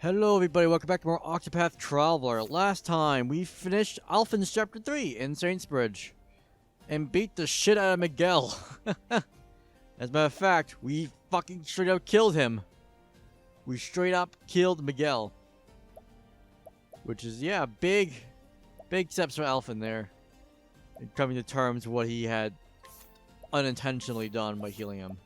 Hello everybody, welcome back to more Octopath Traveler. Last time, we finished Alphen's Chapter 3 in Saintsbridge. And beat the shit out of Miguel. As a matter of fact, we fucking straight up killed him. We straight up killed Miguel. Which is, yeah, big steps for Alphen there. And coming to terms with what he had unintentionally done by healing him.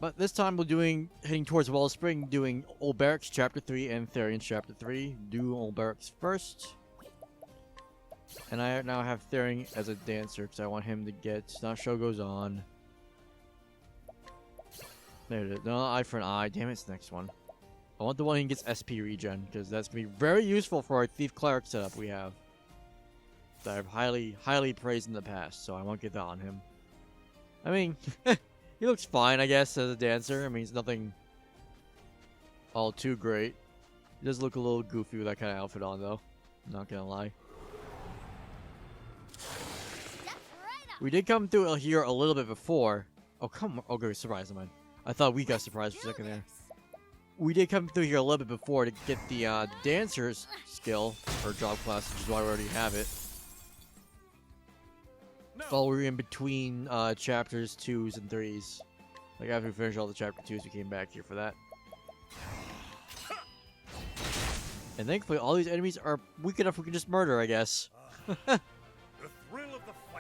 But this time we're heading towards Wellspring, doing Olberic's Chapter 3 and Therion's Chapter 3. Do Olberic's first. And I now have Therion as a dancer because I want him to get Not Show Goes On. There it is. No, eye for an eye. Damn it, it's the next one. I want the one who gets SP regen because that's going to be very useful for our Thief Cleric setup we have. That I've highly praised in the past, so I won't get that on him. I mean... He looks fine, I guess, as a dancer. I mean, he's nothing all too great. He does look a little goofy with that kind of outfit on, though. I'm not gonna lie. We did come through here a little bit before. Oh, come on. Okay, surprise, man. I thought we got surprised for a second there. We did come through here a little bit before to get the dancer's skill, or job class, which is why we already have it. While we were in between chapters 2s and 3s. Like after we finished all the chapter 2s, we came back here for that. And thankfully all these enemies are weak enough we can just murder, I guess. I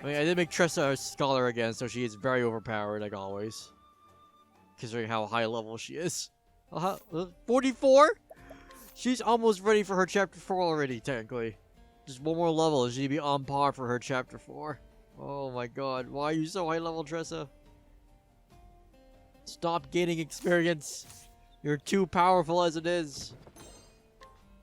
mean, I did make Tressa a scholar again, so she is very overpowered, like always. Considering how high level she is. 44? She's almost ready for her chapter 4 already, technically. Just one more level and she'd be on par for her chapter 4. Oh my god, why are you so high level, Tressa? Stop gaining experience. You're too powerful as it is.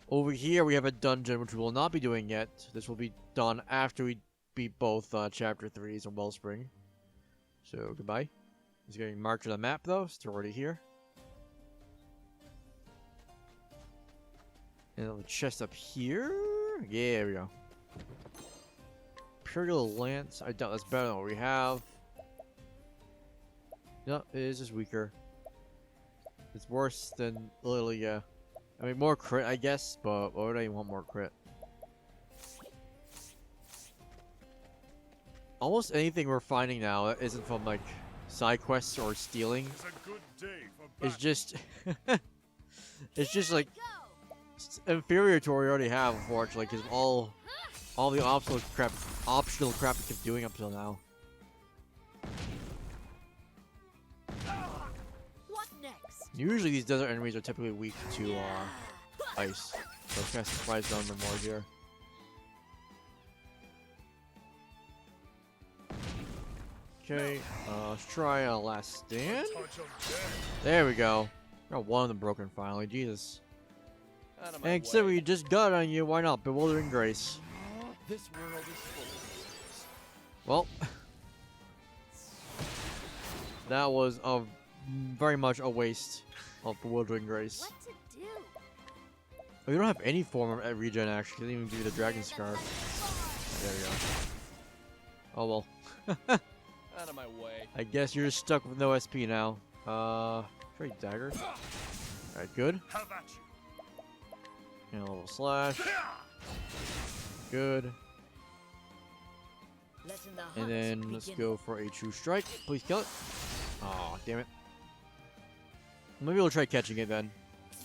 Over here we have a dungeon, which we will not be doing yet. This will be done after we beat both chapter 3s on Wellspring. So, goodbye. It's getting marked on the map, though. It's already here. And the chest up here. Yeah, there we go. Imperial Lance. I doubt that's better than what we have. No, it is just weaker. It's worse than literally, yeah. I mean, more crit, I guess, but why would I want more crit? Almost anything we're finding now that isn't from, like, side quests or stealing. It's just... it's just, like, inferior to what we already have, unfortunately, because all the optional crap we kept doing up till now. What next? Usually these desert enemies are typically weak to ice, so it's kind of surprised on them more here. Okay, let's try a last stand. There we go. Got one of them broken finally. Jesus. And consider we just got on you, why not? Bewildering Grace. This world is full of Well, that was very much a waste of Bewildering Grace. What to do? We don't have any form of regen actually. Didn't even give you the Dragon Scarf. There we go. Oh well. out of my way. I guess you're just stuck with no SP now. Trade dagger. Alright, good. How about you? And a little slash. Good. And then let's go for a true strike. Please kill it. Oh, damn it. Maybe we'll try catching it then.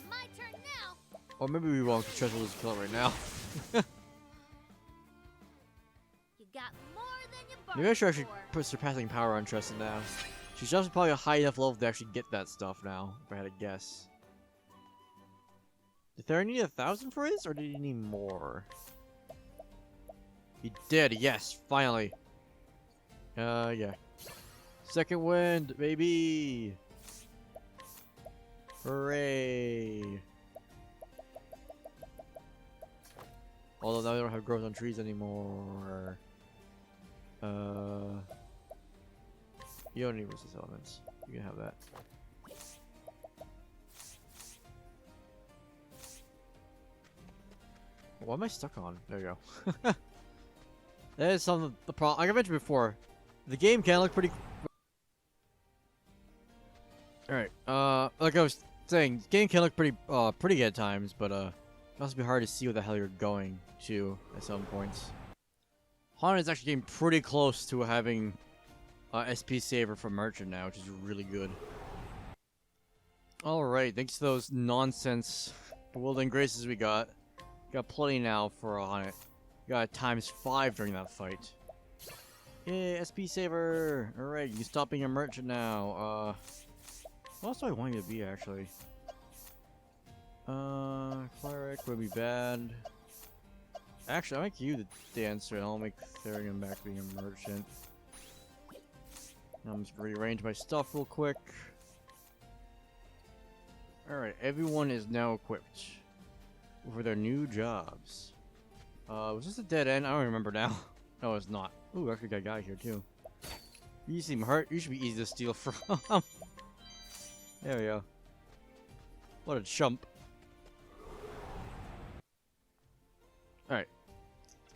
My turn now. Or maybe we won't, because Tress will just kill it right now. You got more than you bargained Maybe I should actually for. put surpassing power on Tressa now. She's just probably a high enough level to actually get that stuff now, if I had to guess. Did Therion need 1,000 for his, or did he need more? He did, yes, finally. Yeah. Second wind, baby! Hooray! Although now we don't have growth on trees anymore. You don't need resist elements. You can have that. What am I stuck on? There you go. That is some of the problem. Like I mentioned before, the game can look pretty. Alright, like I was saying, this game can look pretty at times, but it can also be hard to see where the hell you're going to at some points. Haunted is actually getting pretty close to having SP saver for merchant now, which is really good. Alright, thanks to those nonsense bewildering graces we got. Got plenty now for a Haunted. Got ×5 during that fight. Yay, SP saver! Alright, you can stop being a merchant now. What else do I want you to be, actually? Cleric would be bad. Actually, I'll make you the dancer, and I'll make Therian back being a merchant. I'm just gonna rearrange my stuff real quick. Alright, everyone is now equipped for their new jobs. Was this a dead end? I don't remember now. No, it's not. Ooh, actually got a guy here too. You seem hurt. You should be easy to steal from. There we go. What a chump. Alright.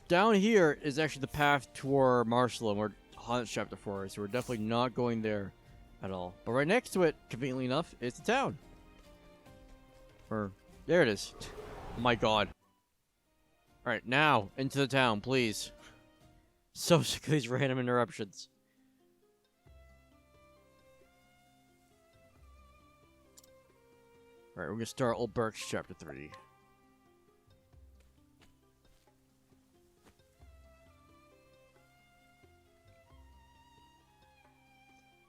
Down here is actually the path toward Marshall, where Haunted Chapter 4 is, so we're definitely not going there at all. But right next to it, conveniently enough, is the town. Or, there it is. Oh my god. Alright, now, into the town, please. So sick of these random interruptions. Alright, we're gonna start Olberic's Chapter 3.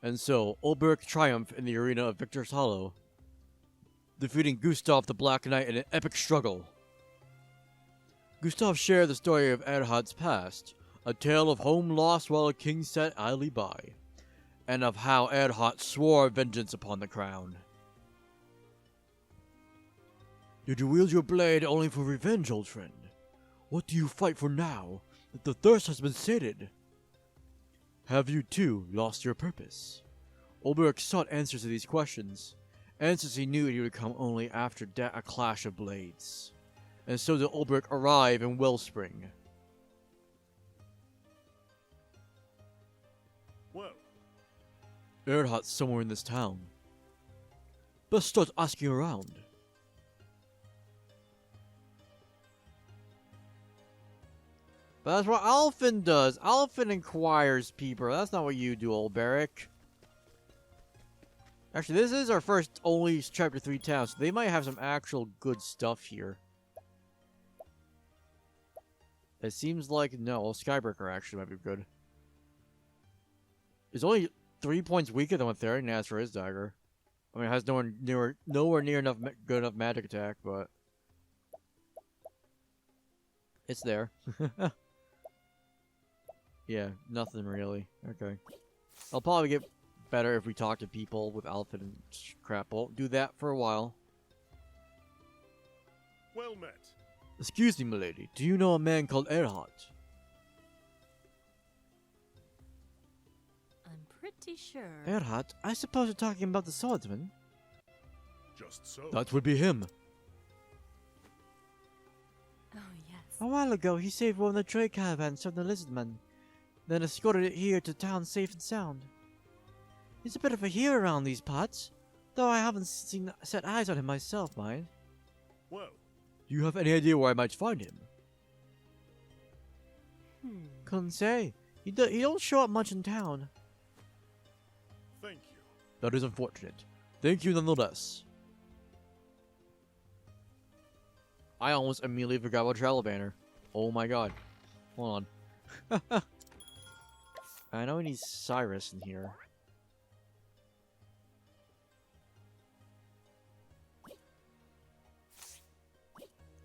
And so, Olberic triumphed in the arena of Victor's Hollow, defeating Gustav the Black Knight in an epic struggle. Gustav shared the story of Erhardt's past, a tale of home lost while a king sat idly by, and of how Erhardt swore vengeance upon the crown. Did you wield your blade only for revenge, old friend? What do you fight for now, that the thirst has been sated? Have you, too, lost your purpose? Olberic sought answers to these questions, answers he knew he would come only after a clash of blades. And so did Olberic arrive in Wellspring. Well, Erhardt's somewhere in this town. Best start asking around. But that's what Alfin does. Alfin inquires people. That's not what you do, Olberic. Actually, this is our first only Chapter 3 town, so they might have some actual good stuff here. It seems like, no, Skybreaker actually might be good. It's only 3 points weaker than what Therian has for his dagger. I mean, it has nowhere near enough good enough magic attack, but it's there. Yeah, nothing really. Okay. I'll probably get better if we talk to people with Alfred and crap. We'll do that for a while. well met. Excuse me, milady. Do you know a man called Erhardt? I'm pretty sure. Erhardt? I suppose you're talking about the swordsman? Just so. That would be him. Oh, yes. A while ago, he saved one of the trade caravans from the Lizardmen, then escorted it here to town safe and sound. He's a bit of a hero around these parts, though I haven't set eyes on him myself, mind. Well, Do you have any idea where I might find him? Couldn't say. He don't show up much in town. thank you. That is unfortunate. Thank you nonetheless. I almost immediately forgot about Travel Banner. Oh my god. Hold on. I know we need Cyrus in here.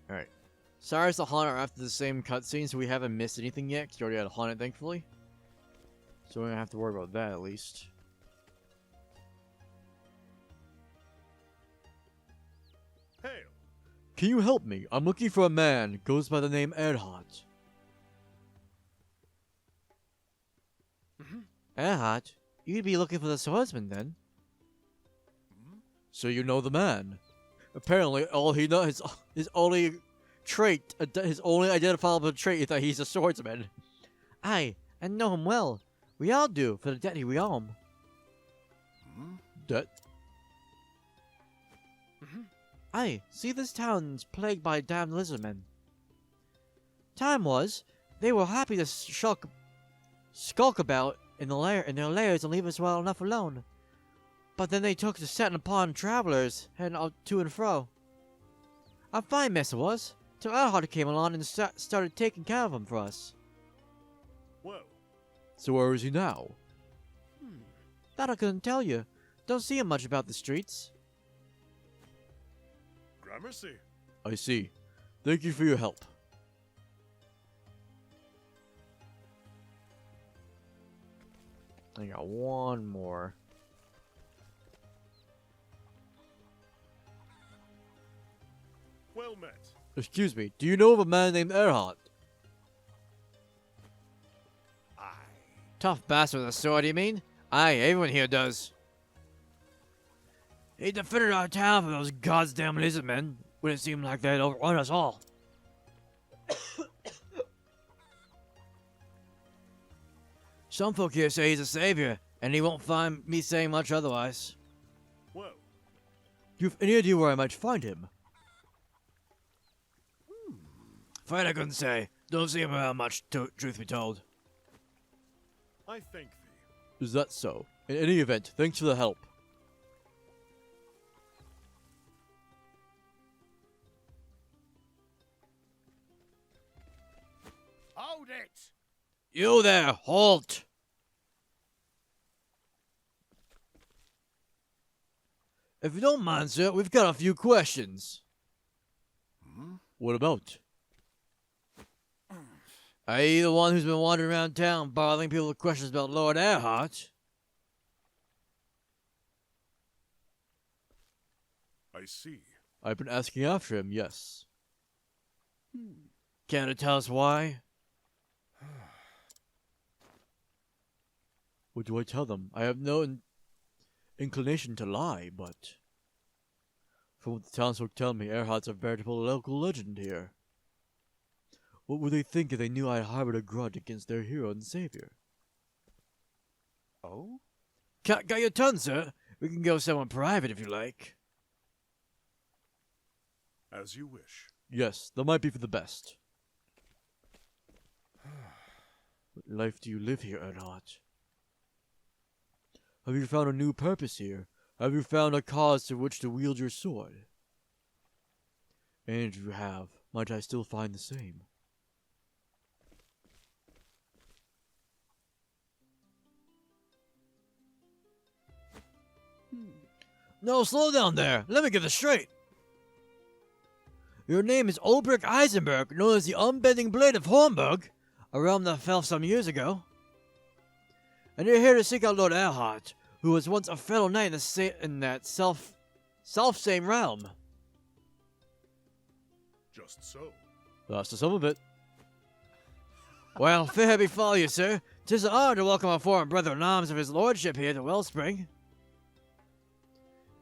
Alright. Cyrus the Haunter are after the same cutscene, so we haven't missed anything yet, because you already had a Haunted, thankfully. So we don't have to worry about that, at least. Hail. Can you help me? I'm looking for a man. Goes by the name Erhardt. Erhardt? You'd be looking for the swordsman then. So you know the man. Apparently, all he knows, his only trait, his only identifiable trait is that he's a swordsman. Aye, and know him well. We all do, for the debt we owe him. Debt? Aye, see, this town's plagued by damned lizardmen. Time was, they were happy to skulk about in their lairs and leave us well enough alone. But then they took to setting upon travelers, heading out to and fro. A fine mess it was, till Erhardt came along and started taking care of them for us. Well, So where is he now? That I couldn't tell you. Don't see him much about the streets. gramercy. I see. Thank you for your help. I got one more. Well met. Excuse me, do you know of a man named Erhardt? Aye. Tough bastard with a sword, you mean? Aye, everyone here does. He defended our town from those goddamn lizardmen when it seemed like they'd overrun us all. Some folk here say he's a savior, and he won't find me saying much otherwise. Well, Do you have any idea where I might find him? Afraid I couldn't say. Don't see him around much, truth be told. I thank thee. Is that so? In any event, thanks for the help. Hold it! You there, halt! If you don't mind, sir, we've got a few questions. What about? Are you the one who's been wandering around town bothering people with questions about Lord Erhardt? I see. I've been asking after him, yes. Can you tell us why? What do I tell them? I have no inclination to lie, but from what the townsfolk tell me, Erhardt's a veritable local legend here. What would they think if they knew I harbored a grudge against their hero and savior? Oh? Got your tongue, sir? We can go somewhere private if you like. As you wish. Yes, that might be for the best. What life do you live here, Erhardt? Have you found a new purpose here? Have you found a cause to which to wield your sword? And if you have, might I still find the same? No, slow down there. Let me get this straight. Your name is Olberic Eisenberg, known as the Unbending Blade of Hornburg, a realm that fell some years ago. And you're here to seek out Lord Erhardt, who was once a fellow knight in that self-same realm. Just so. That's the sum of it. Well, fair befall you, sir. 'Tis an honor to welcome our foreign brethren in arms of his lordship here to Wellspring.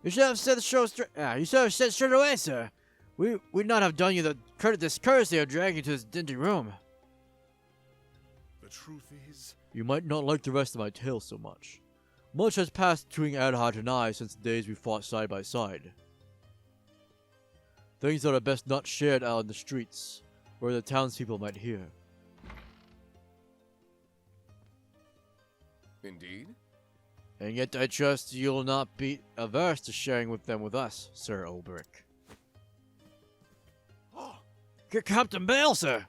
You should have said straight away, sir. We'd not have done you the discourtesy of dragging you to this dingy room. The truth is, You might not like the rest of my tale so much. Much has passed between Erhardt and I since the days we fought side by side. Things that are best not shared out in the streets, where the townspeople might hear. indeed. And yet I trust you'll not be averse to sharing them with us, Sir Olberic. Captain Bale, sir!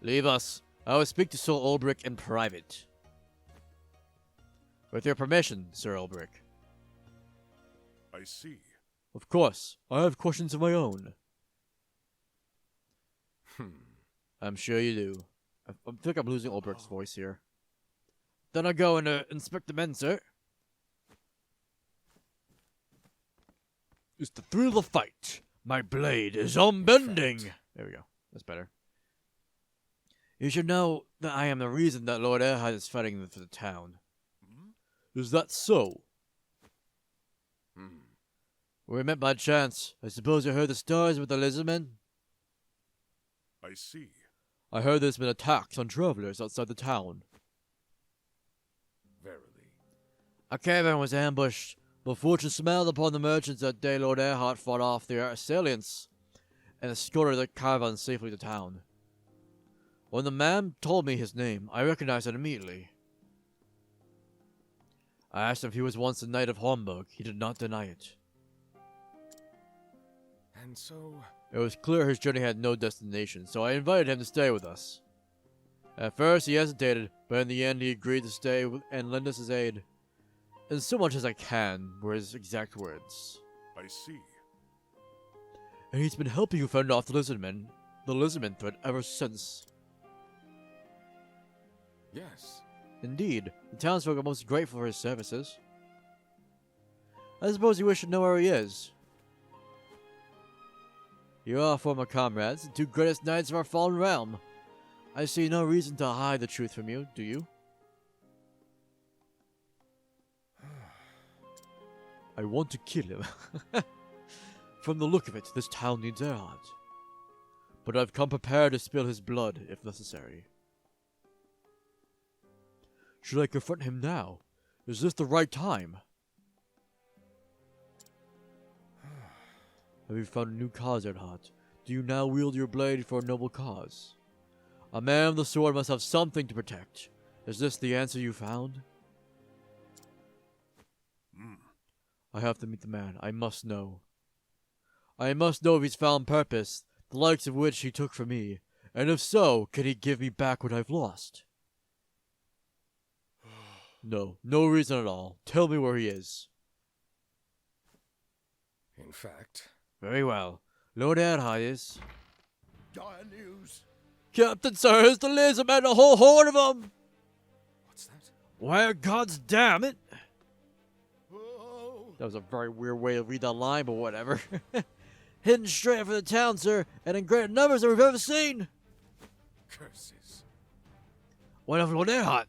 Leave us. I will speak to Sir Olberic in private. With your permission, Sir Olberic. I see. Of course, I have questions of my own. I'm sure you do. I think I'm losing Olberic's voice here. Then I'll go and inspect the men, sir. It's the thrill of the fight. My blade is unbending. There we go. That's better. You should know that I am the reason that Lord Erhardt is fighting for the town. Is that so? We met by chance. I suppose you heard the stories with the Lizardmen? I see. I heard there's been attacks on travelers outside the town. Verily. A caravan was ambushed But fortune smiled upon the merchants that day. Lord Erhardt fought off their assailants and escorted the caravan safely to town. When the man told me his name, I recognized it immediately. I asked him if he was once a knight of Hornburg. He did not deny it. And so... It was clear his journey had no destination, so I invited him to stay with us. At first he hesitated, but in the end he agreed to stay and lend us his aid. "In so much as I can," were his exact words. I see. And he's been helping you fend off the Lizardmen threat ever since. Yes. Indeed, the townsfolk are most grateful for his services. I suppose you wish to know where he is. You are former comrades, the two greatest knights of our fallen realm. I see no reason to hide the truth from you, do you? I want to kill him. From the look of it, this town needs Erhardt. But I've come prepared to spill his blood, if necessary. Should I confront him now? Is this the right time? Have you found a new cause, Erhardt? Do you now wield your blade for a noble cause? A man of the sword must have something to protect. Is this the answer you found? I have to meet the man. I must know. I must know if he's found purpose, the likes of which he took from me, and if so, can he give me back what I've lost? No, no reason at all. Tell me where he is. In fact... Very well. Lord Erhardt is... Dire news! Captain, sir, it's the Lizardmen, a whole horde of them! What's that? Where, God's damn it! Whoa! That was a very weird way to read that line, but whatever. Hidden straight for the town, sir, and in greater numbers than we've ever seen! Curses. What of Lord Erhardt?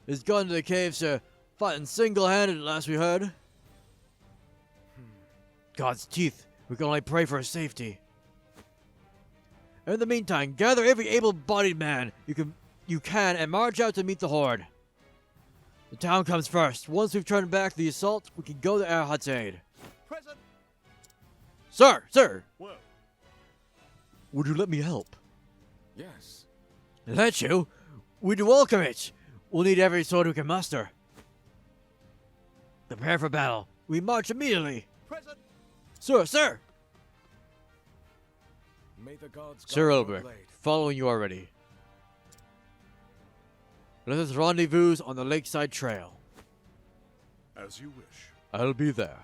He's gone to the cave, sir, fighting single-handed, last we heard. God's teeth, we can only pray for his safety. In the meantime, gather every able-bodied man you can and march out to meet the horde. The town comes first. Once we've turned back the assault, we can go to Erhardt's aid. Present! Sir! Sir! Well, Would you let me help? yes. Let you? We'd welcome it. We'll need every sword we can muster. Prepare for battle. We march immediately. Present! Sir! Sir! May the gods Sir guard your Olberic, blade. following you already. Let us rendezvous on the lakeside trail. As you wish. I'll be there.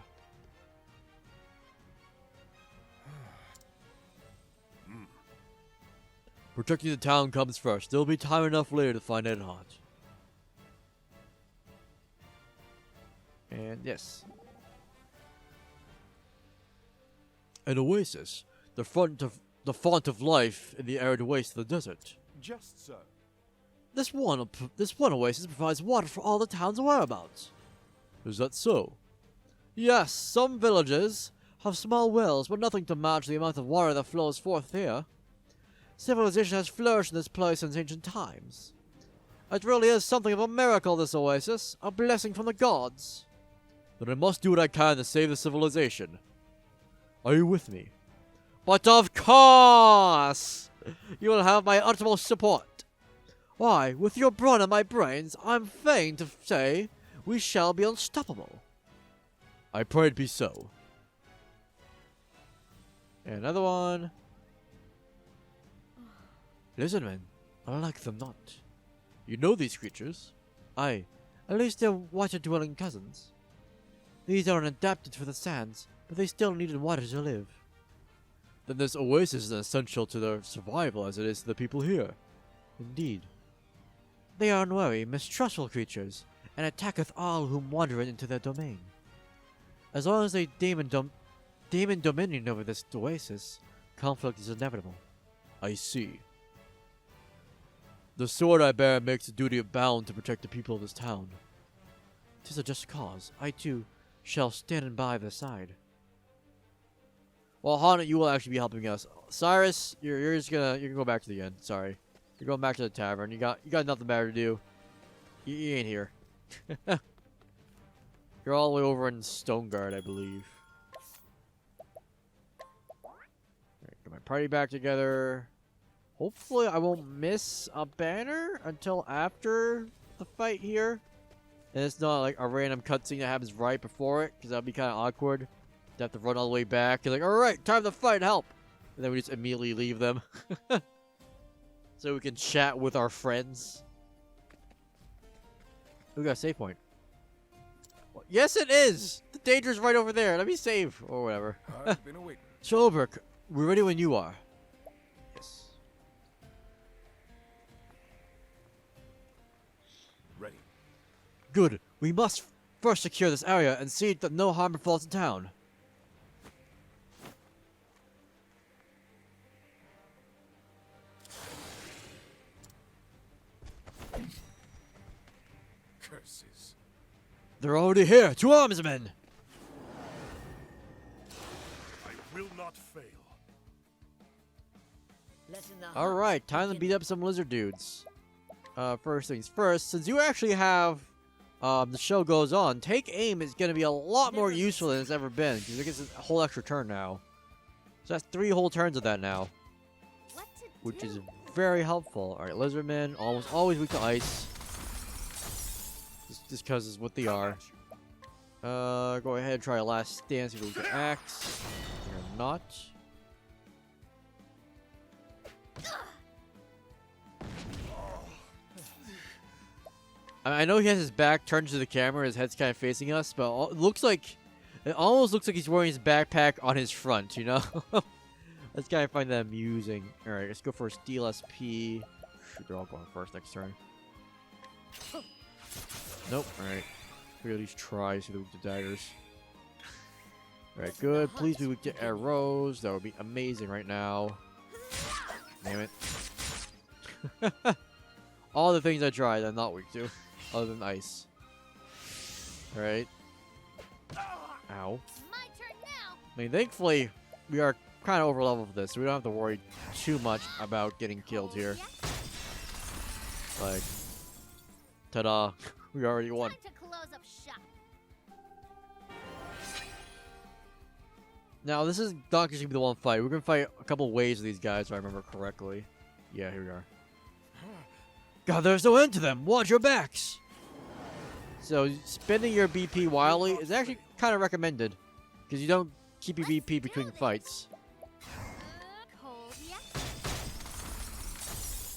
Protecting the town comes first. There'll be time enough later to find Erhardt. And yes. An oasis. The font of life in the arid waste of the desert. Just so. This one oasis provides water for all the town's whereabouts. Is that so? Yes, some villages have small wells, but nothing to match the amount of water that flows forth here. Civilization has flourished in this place since ancient times. It really is something of a miracle, this oasis, a blessing from the gods. Then I must do what I can to save the civilization. Are you with me? But of course! You will have my utmost support. Why, with your brawn and my brains, I'm fain to say we shall be unstoppable. I pray it be so. And another one. Lizardmen, I like them not. You know these creatures? Aye, at least they're water-dwelling cousins. These aren't adapted for the sands, but they still needed water to live. Then this oasis is essential to their survival as it is to the people here. Indeed. They are unwary, mistrustful creatures, and attacketh all whom wander into their domain. As long as they demon dominion over this oasis, conflict is inevitable. I see. The sword I bear makes a duty of bound to protect the people of this town. 'Tis a just cause. I too shall stand by their side. Well, Hana, you will actually be helping us. Cyrus, you're just gonna go back to the inn. Sorry, you're going back to the tavern. You got nothing better to do. You ain't here. You're all the way over in Stoneguard, I believe. Alright, get my party back together. Hopefully I won't miss a banner until after the fight here. And it's not like a random cutscene that happens right before it, because that would be kind of awkward. To have to run all the way back. You're like, alright, time to fight, help! And then we just immediately leave them. So we can chat with our friends. We got a save point. Yes, it is! The danger's right over there. Let me save. Or whatever. I've been awaiting. So, Olberic, we're ready when you are. Yes. Ready. Good. We must first secure this area and see that no harm befalls the town. Curses. They're already here. To arms, men! I will not fail. Alright, time to beat up some lizard dudes. First things first, since you actually have the show goes on, take aim is going to be a lot more useful than it's ever been, because it gets a whole extra turn now. So that's 3 whole turns of that now, which is very helpful. Alright, Lizardmen, almost always weak to ice. Just because it's what they are. Go ahead and try a last stand, see if we can axe. Or not. I know he has his back turned to the camera, his head's kind of facing us, but it looks like it almost looks like he's wearing his backpack on his front, you know? Let's kind of find that amusing. Alright, let's go for a Steel SP. Shoot, they're all going first next turn. Nope, alright. We at least try, see the weak to daggers. Alright, good. Please be weak to arrows. That would be amazing right now. Damn it. All the things I tried, I'm not weak to. Other than ice. Alright. Ow. My turn now. I mean, thankfully, we are kind of over level for this, so we don't have to worry too much about getting killed here. Like, ta-da. We already won. Time to close up shop. Now, this is not going to be the one fight. We're going to fight a couple waves of these guys, if I remember correctly. Yeah, here we are. God, there's no end to them. Watch your backs. So, spending your BP wildly is actually kind of recommended, because you don't keep your BP between fights. Cold, yeah.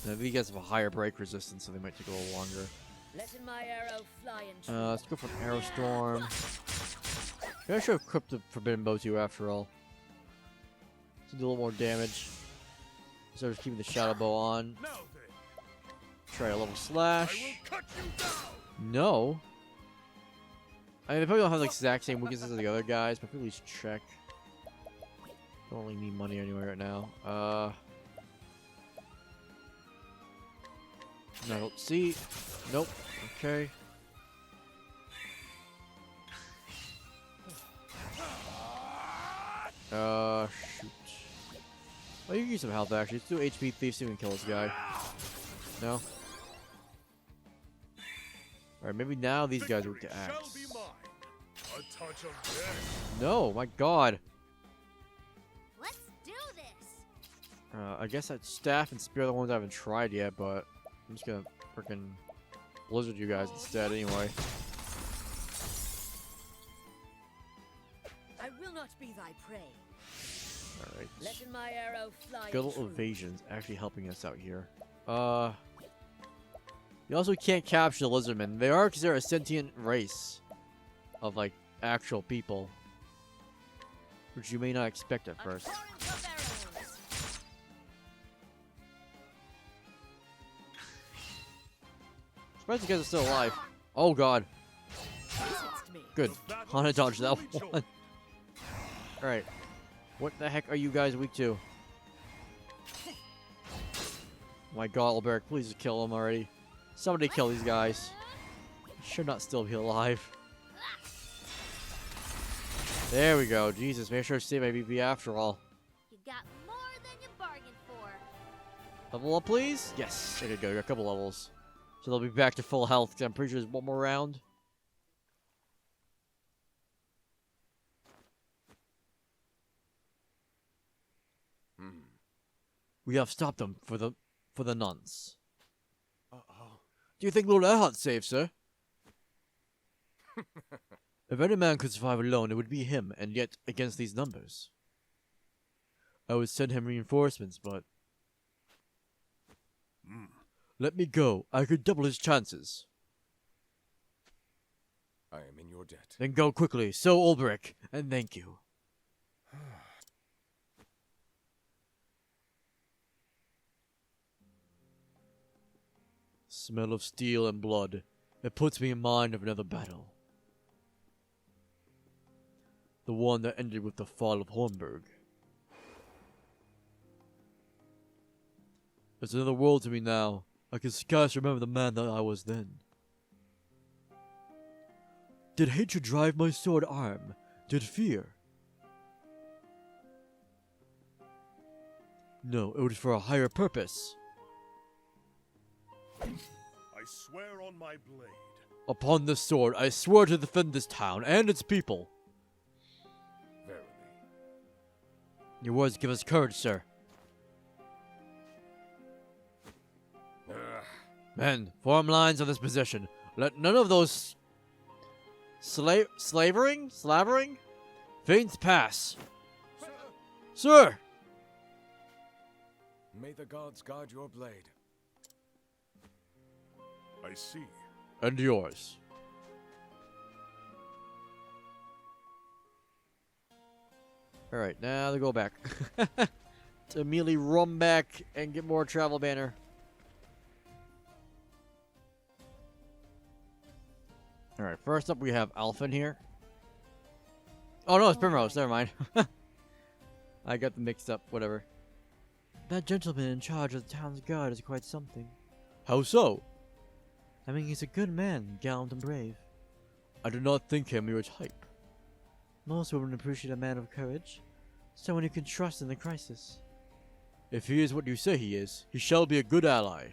Now, these guys have a higher break resistance, so they might take a little longer. Letting my arrow fly and Let's go for an arrow storm. Maybe I should have equipped the forbidden bow to you after all. To do a little more damage. Instead of just keeping the shadow bow on. Now then, Try a level I slash. will cut you down. No. I mean, they probably don't have the exact same weaknesses as the other guys, but at least check. Don't really need money anyway right now. No, I don't see. Nope. Okay. Shoot. Oh, you can use some health actually. Let's do HP thief so we can kill this guy. No? Alright, maybe now these guys are weak to Victory shall axe. be mine. A touch of death. No, my god. Let's do this. I guess that staff and spear are the ones I haven't tried yet, but I'm just gonna freaking blizzard you guys instead anyway. I will not be thy prey. Alright. Letting my arrow fly. Good and little true. evasion's actually helping us out here. You also can't capture the Lizardmen. They are because they're a sentient race of, like, actual people. Which you may not expect at A first. torrent of arrows. Surprised you guys are still alive. Oh god. Distanced me. Good. The battle Hana is dodged that truly one. joined. Alright. What the heck are you guys weak to? My god, Olberic, please just kill him already. Somebody kill these guys. Should not still be alive. There we go. Jesus, make sure to save my BP after all. You got more than you bargained for. Level up, please? Yes. Okay, good. Got a couple levels. So they'll be back to full health, because I'm pretty sure there's one more round. We have stopped them for the nuns. Uh-oh. Do you think Lord Erhardt's safe, sir? If any man could survive alone, it would be him, and yet against these numbers. I would send him reinforcements, but... Let me go. I could double his chances. I am in your debt. Then go quickly. So, Olberic, and thank you. Smell of steel and blood. It puts me in mind of another battle. The one that ended with the fall of Hornburg. It's another world to me now. I can scarce remember the man that I was then. Did hatred drive my sword arm? Did fear? No, it was for a higher purpose. I swear on my blade. Upon this sword, I swear to defend this town and its people. Verily. Your words give us courage, sir. Men, form lines on this position. Let none of those slavering feints pass. Sir! May the gods guard your blade. I see. And yours. Alright, now to go back. To immediately run back and get more travel banner. Alright, first up we have Alphen here. Oh no, it's Primrose, never mind. I got them mixed up, whatever. That gentleman in charge of the town's guard is quite something. How so? I mean, he's a good man, gallant and brave. I do not think him your type. Most women appreciate a man of courage, someone you can trust in the crisis. If he is what you say he is, he shall be a good ally.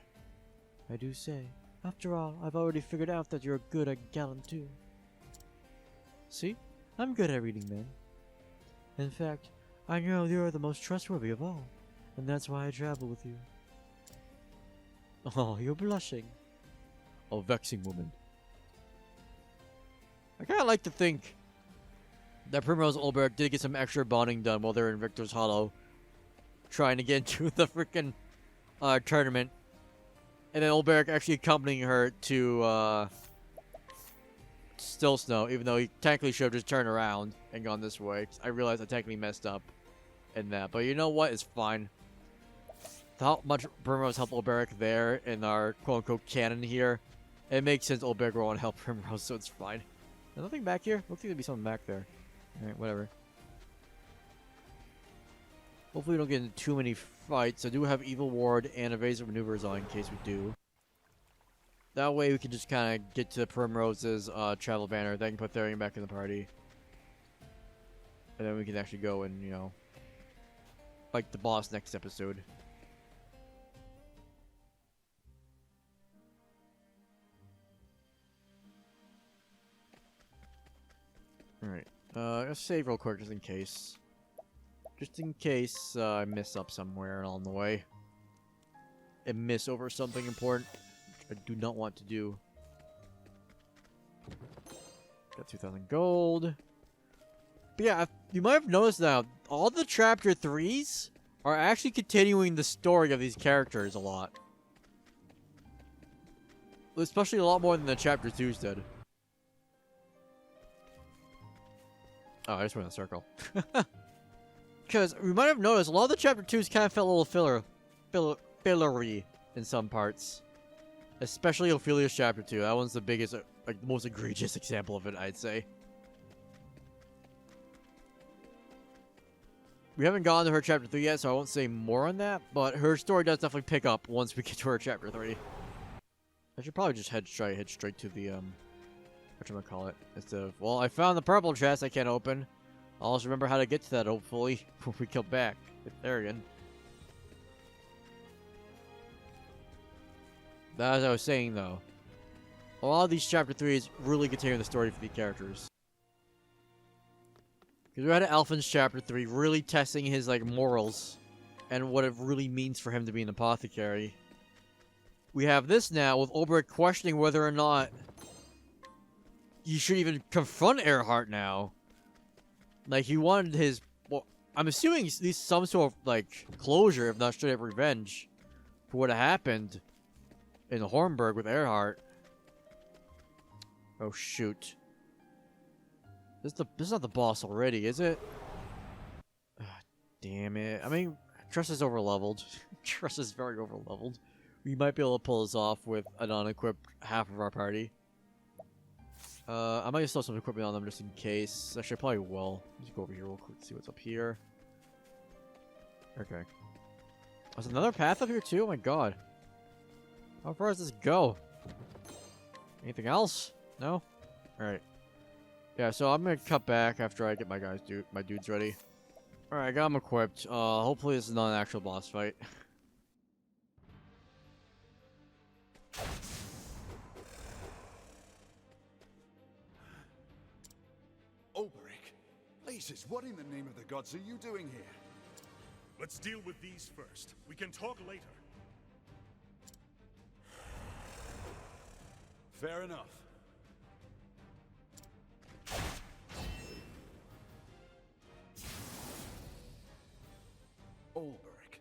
I do say. After all, I've already figured out that you're good at gallant too. See? I'm good at reading men. In fact, I know you're the most trustworthy of all, and that's why I travel with you. Oh, you're blushing. A vexing woman. I kind of like to think that Primrose and Olberic did get some extra bonding done while they're in Victor's Hollow, trying to get into the freaking tournament. And then Olberic actually accompanying her to Still Snow, even though he technically should have just turned around and gone this way. I realized I technically messed up in that, but you know what? It's fine. How much Primrose helped Olberic there in our quote-unquote canon here, it makes sense Olberic will want to help Primrose, so it's fine. There's nothing back here? Looks like there'd be something back there. Alright, whatever. Hopefully we don't get into too many fights. I do have Evil Ward and Evasive Maneuvers on in case we do. That way we can just kind of get to Primrose's travel banner. Then I can put Therian back in the party. And then we can actually go and, you know, fight the boss next episode. Alright. Let's save real quick just in case. Just in case I miss up somewhere along the way. And miss over something important. Which I do not want to do. Got 2,000 gold. But yeah, you might have noticed now, all the chapter 3s are actually continuing the story of these characters a lot. Especially a lot more than the chapter 2s did. Oh, I just went in a circle. Because we might have noticed a lot of the chapter 2s kind of felt a little fillery in some parts. Especially Ophelia's chapter 2. That one's the biggest, like, most egregious example of it, I'd say. We haven't gotten to her chapter 3 yet, so I won't say more on that. But her story does definitely pick up once we get to her chapter 3. I should probably just head straight to the, whatchamacallit. Instead of, well, I found the purple chest I can't open. I'll also remember how to get to that, hopefully, when we come back. There again. As I was saying, though, a lot of these chapter 3s really continue the story for the characters. Because we had Alphen's chapter 3 really testing his, like, morals and what it really means for him to be an apothecary. We have this now with Olberic questioning whether or not you should even confront Erhardt now. Like, he wanted his... Well, I'm assuming at least some sort of, like, closure, if not straight up revenge, for what happened in Hornburg with Erhardt. Oh, shoot. This is not the boss already, is it? Ah, damn it. I mean, Trust is overleveled. Trust is very overleveled. We might be able to pull this off with an unequipped half of our party. I might install some equipment on them just in case. Actually, I probably will. Let's go over here real quick, see what's up here. Okay. There's another path up here too? Oh my god. How far does this go? Anything else? No? Alright. Yeah, so I'm gonna cut back after I get my dudes ready. Alright, I got them equipped. Hopefully this is not an actual boss fight. Olberic, blazes, what in the name of the gods are you doing here? Let's deal with these first. We can talk later. Fair enough. Olberic,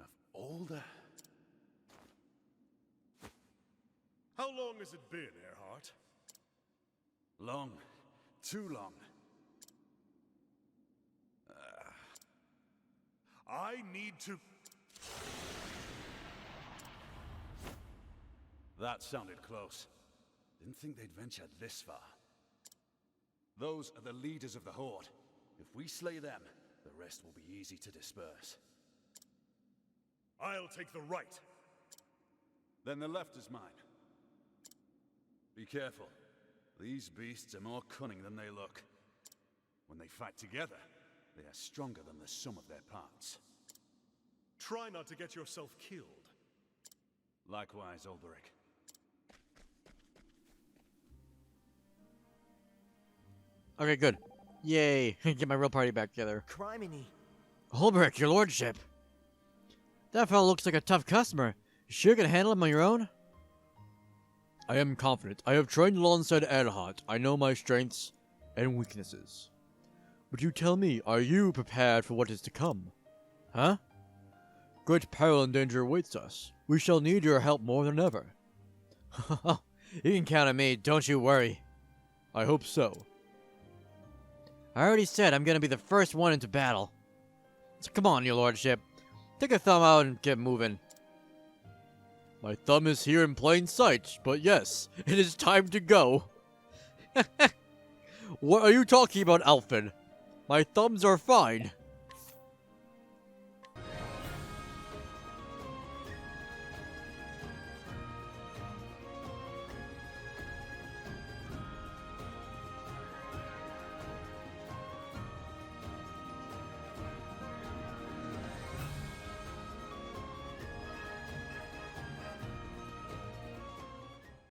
of older. How long has it been, Erhardt? Long. Too long. I need to... That sounded close. Didn't think they'd ventured this far. Those are the leaders of the Horde. If we slay them, the rest will be easy to disperse. I'll take the right. Then the left is mine. Be careful. These beasts are more cunning than they look. When they fight together, they are stronger than the sum of their parts. Try not to get yourself killed. Likewise, Olberic. Okay, good. Yay. Get my real party back together. Criminy. Olberic, your lordship. That fellow looks like a tough customer. You sure can handle him on your own? I am confident. I have trained alongside Erhardt. I know my strengths and weaknesses. But you tell me, are you prepared for what is to come? Huh? Great peril and danger awaits us. We shall need your help more than ever. You can count on me, don't you worry. I hope so. I already said I'm gonna be the first one into battle. So come on, your lordship. Take a thumb out and get moving. My thumb is here in plain sight, but yes, it is time to go. What are you talking about, Alfred? My thumbs are fine.